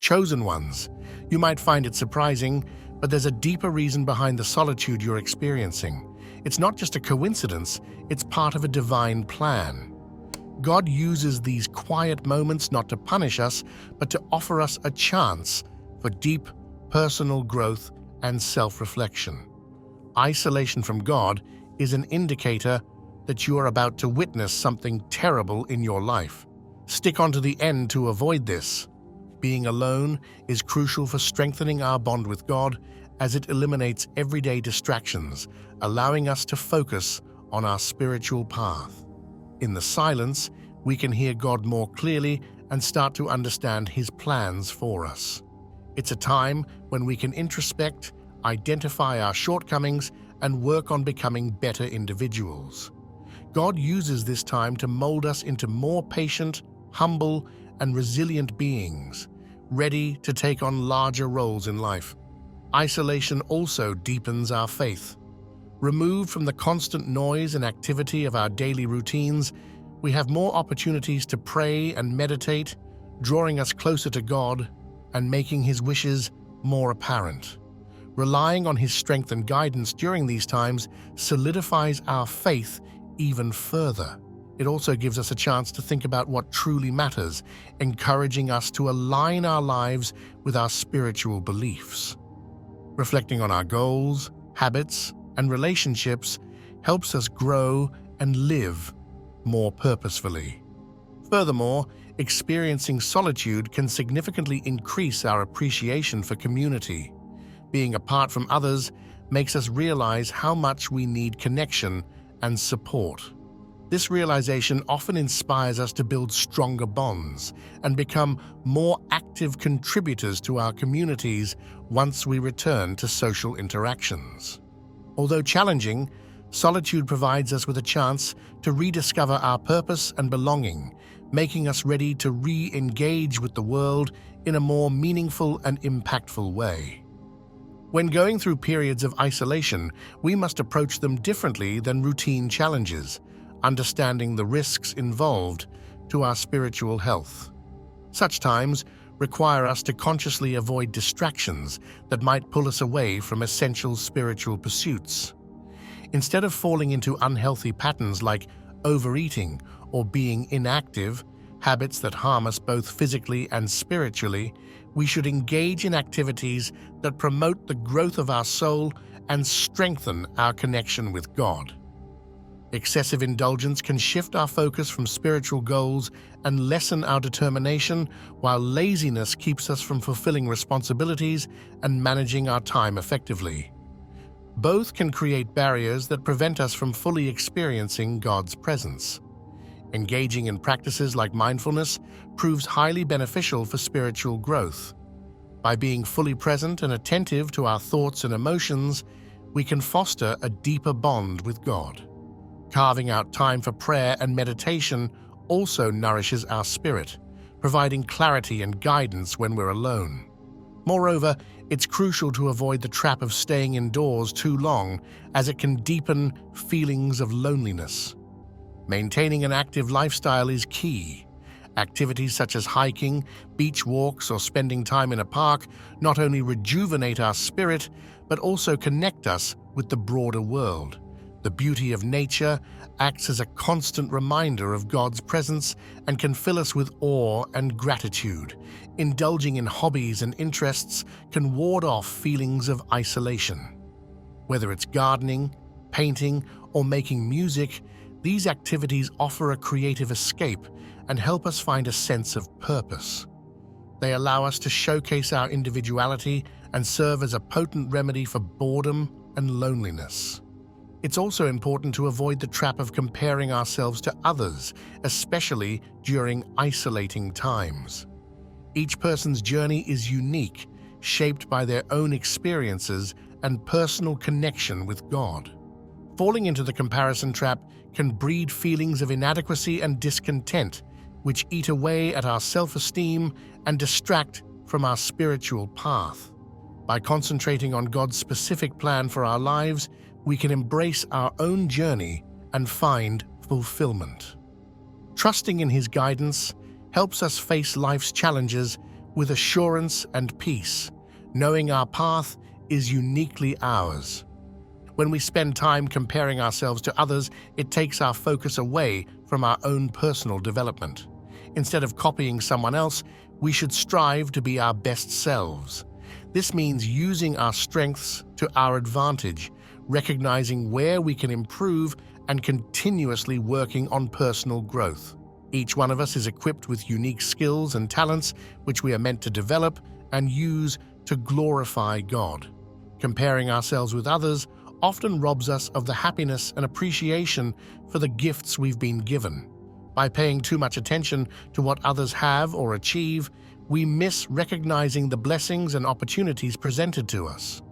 Chosen ones. You might find it surprising, but there's a deeper reason behind the solitude you're experiencing. It's not just a coincidence, it's part of a divine plan. God uses these quiet moments not to punish us, but to offer us a chance for deep personal growth and self-reflection. Isolation from God is an indicator that you are about to witness something terrible in your life. Stick on to the end to avoid this. Being alone is crucial for strengthening our bond with God, as it eliminates everyday distractions, allowing us to focus on our spiritual path. In the silence, we can hear God more clearly and start to understand His plans for us. It's a time when we can introspect, identify our shortcomings, and work on becoming better individuals. God uses this time to mold us into more patient, humble, and resilient beings, ready to take on larger roles in life. Isolation also deepens our faith. Removed from the constant noise and activity of our daily routines, we have more opportunities to pray and meditate, drawing us closer to God and making His wishes more apparent. Relying on His strength and guidance during these times solidifies our faith even further. It also gives us a chance to think about what truly matters, encouraging us to align our lives with our spiritual beliefs. Reflecting on our goals, habits, and relationships helps us grow and live more purposefully. Furthermore, experiencing solitude can significantly increase our appreciation for community. Being apart from others makes us realize how much we need connection and support. This realization often inspires us to build stronger bonds and become more active contributors to our communities once we return to social interactions. Although challenging, solitude provides us with a chance to rediscover our purpose and belonging, making us ready to re-engage with the world in a more meaningful and impactful way. When going through periods of isolation, we must approach them differently than routine challenges, understanding the risks involved to our spiritual health. Such times require us to consciously avoid distractions that might pull us away from essential spiritual pursuits. Instead of falling into unhealthy patterns like overeating or being inactive, habits that harm us both physically and spiritually, we should engage in activities that promote the growth of our soul and strengthen our connection with God. Excessive indulgence can shift our focus from spiritual goals and lessen our determination, while laziness keeps us from fulfilling responsibilities and managing our time effectively. Both can create barriers that prevent us from fully experiencing God's presence. Engaging in practices like mindfulness proves highly beneficial for spiritual growth. By being fully present and attentive to our thoughts and emotions, we can foster a deeper bond with God. Carving out time for prayer and meditation also nourishes our spirit, providing clarity and guidance when we're alone. Moreover, it's crucial to avoid the trap of staying indoors too long, as it can deepen feelings of loneliness. Maintaining an active lifestyle is key. Activities such as hiking, beach walks, or spending time in a park not only rejuvenate our spirit, but also connect us with the broader world. The beauty of nature acts as a constant reminder of God's presence and can fill us with awe and gratitude. Indulging in hobbies and interests can ward off feelings of isolation. Whether it's gardening, painting, or making music, these activities offer a creative escape and help us find a sense of purpose. They allow us to showcase our individuality and serve as a potent remedy for boredom and loneliness. It's also important to avoid the trap of comparing ourselves to others, especially during isolating times. Each person's journey is unique, shaped by their own experiences and personal connection with God. Falling into the comparison trap can breed feelings of inadequacy and discontent, which eat away at our self-esteem and distract from our spiritual path. By concentrating on God's specific plan for our lives, we can embrace our own journey and find fulfillment. Trusting in His guidance helps us face life's challenges with assurance and peace, knowing our path is uniquely ours. When we spend time comparing ourselves to others, it takes our focus away from our own personal development. Instead of copying someone else, we should strive to be our best selves. This means using our strengths to our advantage, recognizing where we can improve and continuously working on personal growth. Each one of us is equipped with unique skills and talents which we are meant to develop and use to glorify God. Comparing ourselves with others often robs us of the happiness and appreciation for the gifts we've been given. By paying too much attention to what others have or achieve, we miss recognizing the blessings and opportunities presented to us.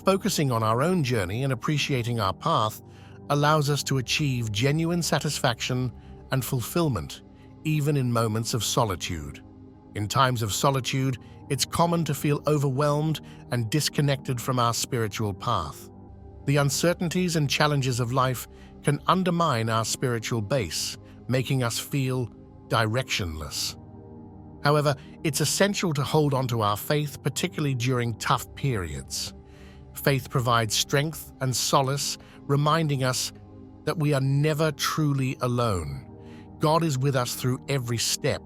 Focusing on our own journey and appreciating our path allows us to achieve genuine satisfaction and fulfillment, even in moments of solitude. In times of solitude, it's common to feel overwhelmed and disconnected from our spiritual path. The uncertainties and challenges of life can undermine our spiritual base, making us feel directionless. However, it's essential to hold on to our faith, particularly during tough periods. Faith provides strength and solace, reminding us that we are never truly alone. God is with us through every step.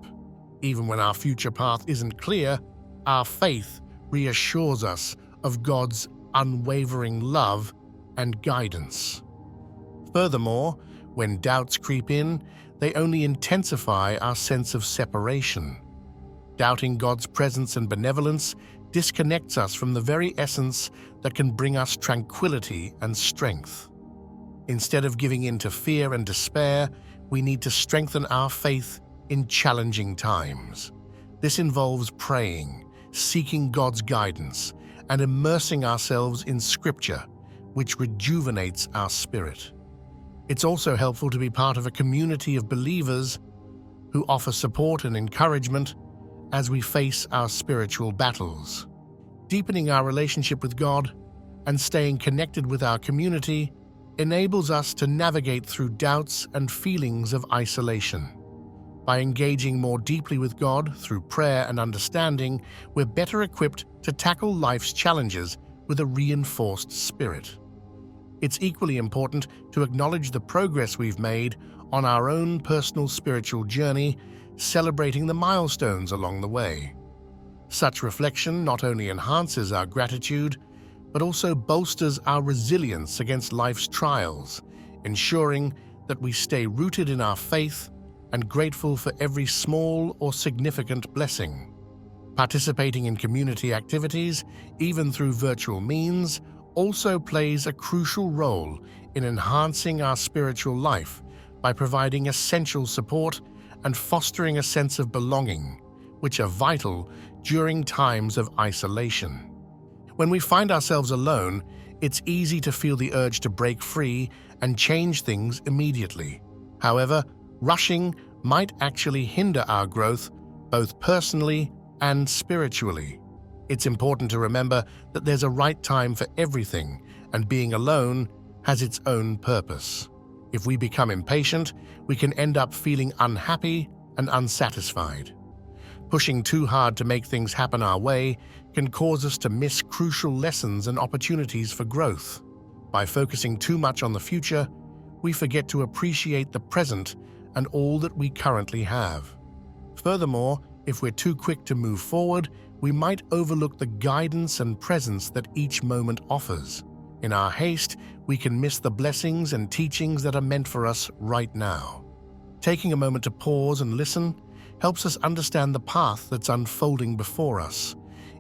Even when our future path isn't clear, our faith reassures us of God's unwavering love and guidance. Furthermore, when doubts creep in, they only intensify our sense of separation. Doubting God's presence and benevolence disconnects us from the very essence that can bring us tranquility and strength. Instead of giving in to fear and despair, we need to strengthen our faith in challenging times. This involves praying, seeking God's guidance, and immersing ourselves in Scripture, which rejuvenates our spirit. It's also helpful to be part of a community of believers who offer support and encouragement as we face our spiritual battles. Deepening our relationship with God and staying connected with our community enables us to navigate through doubts and feelings of isolation. By engaging more deeply with God through prayer and understanding, we're better equipped to tackle life's challenges with a reinforced spirit. It's equally important to acknowledge the progress we've made on our own personal spiritual journey, celebrating the milestones along the way. Such reflection not only enhances our gratitude, but also bolsters our resilience against life's trials, ensuring that we stay rooted in our faith and grateful for every small or significant blessing. Participating in community activities, even through virtual means, also plays a crucial role in enhancing our spiritual life by providing essential support and fostering a sense of belonging, which are vital during times of isolation. When we find ourselves alone, it's easy to feel the urge to break free and change things immediately. However, rushing might actually hinder our growth, both personally and spiritually. It's important to remember that there's a right time for everything, and being alone has its own purpose. If we become impatient, we can end up feeling unhappy and unsatisfied. Pushing too hard to make things happen our way can cause us to miss crucial lessons and opportunities for growth. By focusing too much on the future, we forget to appreciate the present and all that we currently have. Furthermore, if we're too quick to move forward, we might overlook the guidance and presence that each moment offers. In our haste, we can miss the blessings and teachings that are meant for us right now. Taking a moment to pause and listen helps us understand the path that's unfolding before us.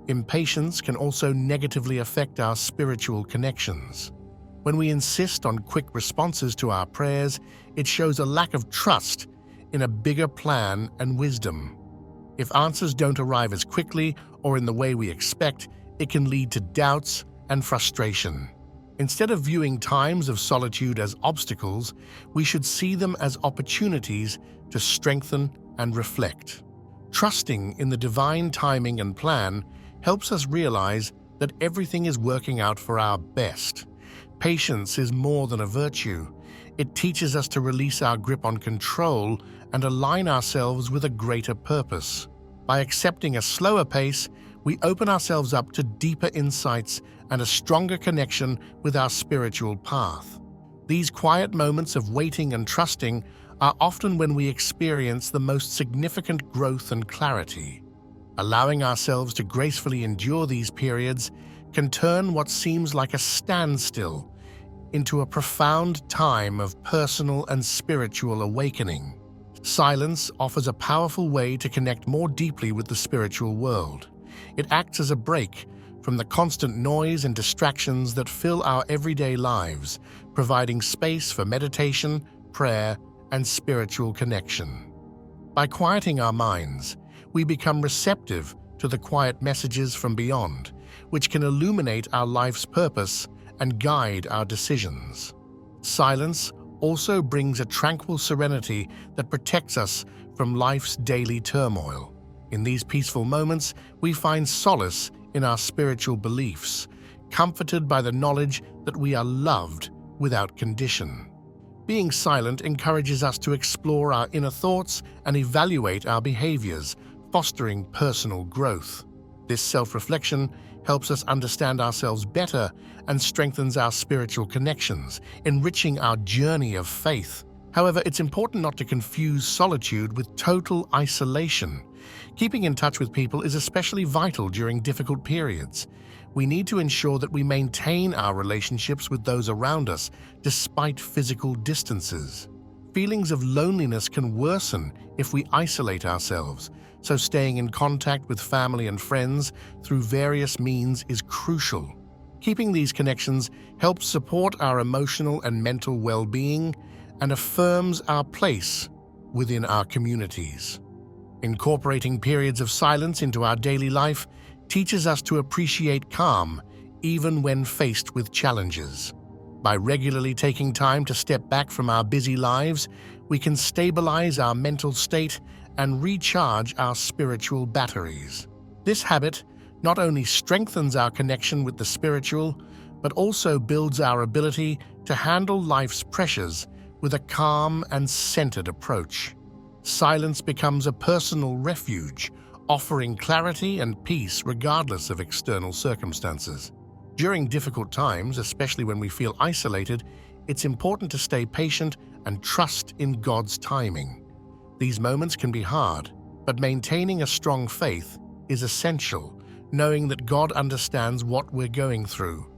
Impatience can also negatively affect our spiritual connections. When we insist on quick responses to our prayers, it shows a lack of trust in a bigger plan and wisdom. If answers don't arrive as quickly or in the way we expect, it can lead to doubts and frustration. Instead of viewing times of solitude as obstacles, we should see them as opportunities to strengthen and reflect. Trusting in the divine timing and plan helps us realize that everything is working out for our best. Patience is more than a virtue. It teaches us to release our grip on control and align ourselves with a greater purpose. By accepting a slower pace, we open ourselves up to deeper insights and a stronger connection with our spiritual path. These quiet moments of waiting and trusting are often when we experience the most significant growth and clarity. Allowing ourselves to gracefully endure these periods can turn what seems like a standstill into a profound time of personal and spiritual awakening. Silence offers a powerful way to connect more deeply with the spiritual world. It acts as a break from the constant noise and distractions that fill our everyday lives, providing space for meditation, prayer, and spiritual connection. By quieting our minds, we become receptive to the quiet messages from beyond, which can illuminate our life's purpose and guide our decisions. Silence also brings a tranquil serenity that protects us from life's daily turmoil. In these peaceful moments, we find solace in our spiritual beliefs, comforted by the knowledge that we are loved without condition. Being silent encourages us to explore our inner thoughts and evaluate our behaviors, fostering personal growth. This self-reflection helps us understand ourselves better and strengthens our spiritual connections, enriching our journey of faith. However, it's important not to confuse solitude with total isolation. Keeping in touch with people is especially vital during difficult periods. We need to ensure that we maintain our relationships with those around us despite physical distances. Feelings of loneliness can worsen if we isolate ourselves, so staying in contact with family and friends through various means is crucial. Keeping these connections helps support our emotional and mental well-being and affirms our place within our communities. Incorporating periods of silence into our daily life teaches us to appreciate calm even when faced with challenges. By regularly taking time to step back from our busy lives, we can stabilize our mental state and recharge our spiritual batteries. This habit not only strengthens our connection with the spiritual, but also builds our ability to handle life's pressures with a calm and centered approach. Silence becomes a personal refuge, offering clarity and peace regardless of external circumstances. During difficult times, especially when we feel isolated, it's important to stay patient and trust in God's timing. These moments can be hard, but maintaining a strong faith is essential, knowing that God understands what we're going through.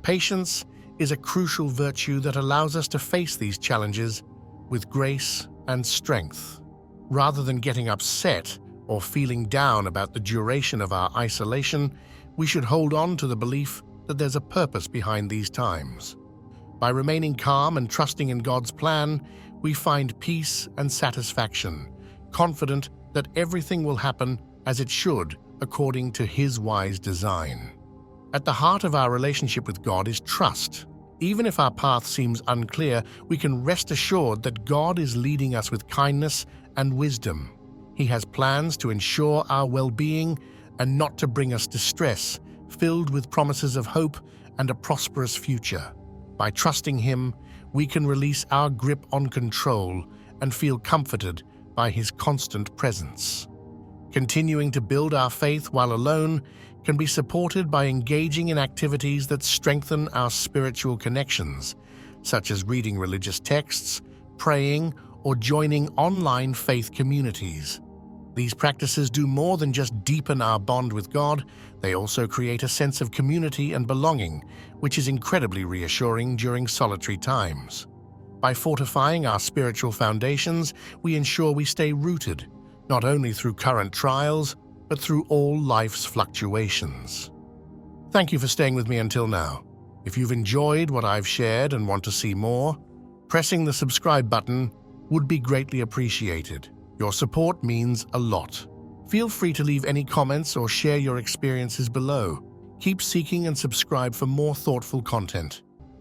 Patience is a crucial virtue that allows us to face these challenges with grace and strength. Rather than getting upset or feeling down about the duration of our isolation, we should hold on to the belief that there's a purpose behind these times. By remaining calm and trusting in God's plan, we find peace and satisfaction, confident that everything will happen as it should according to His wise design. At the heart of our relationship with God is trust. Even if our path seems unclear, we can rest assured that God is leading us with kindness and wisdom. He has plans to ensure our well-being and not to bring us distress, filled with promises of hope and a prosperous future. By trusting Him, we can release our grip on control and feel comforted by His constant presence. Continuing to build our faith while alone can be supported by engaging in activities that strengthen our spiritual connections, such as reading religious texts, praying, or joining online faith communities. These practices do more than just deepen our bond with God, they also create a sense of community and belonging, which is incredibly reassuring during solitary times. By fortifying our spiritual foundations, we ensure we stay rooted, not only through current trials, but through all life's fluctuations. Thank you for staying with me until now. If you've enjoyed what I've shared and want to see more, pressing the subscribe button would be greatly appreciated. Your support means a lot. Feel free to leave any comments or share your experiences below. Keep seeking and subscribe for more thoughtful content.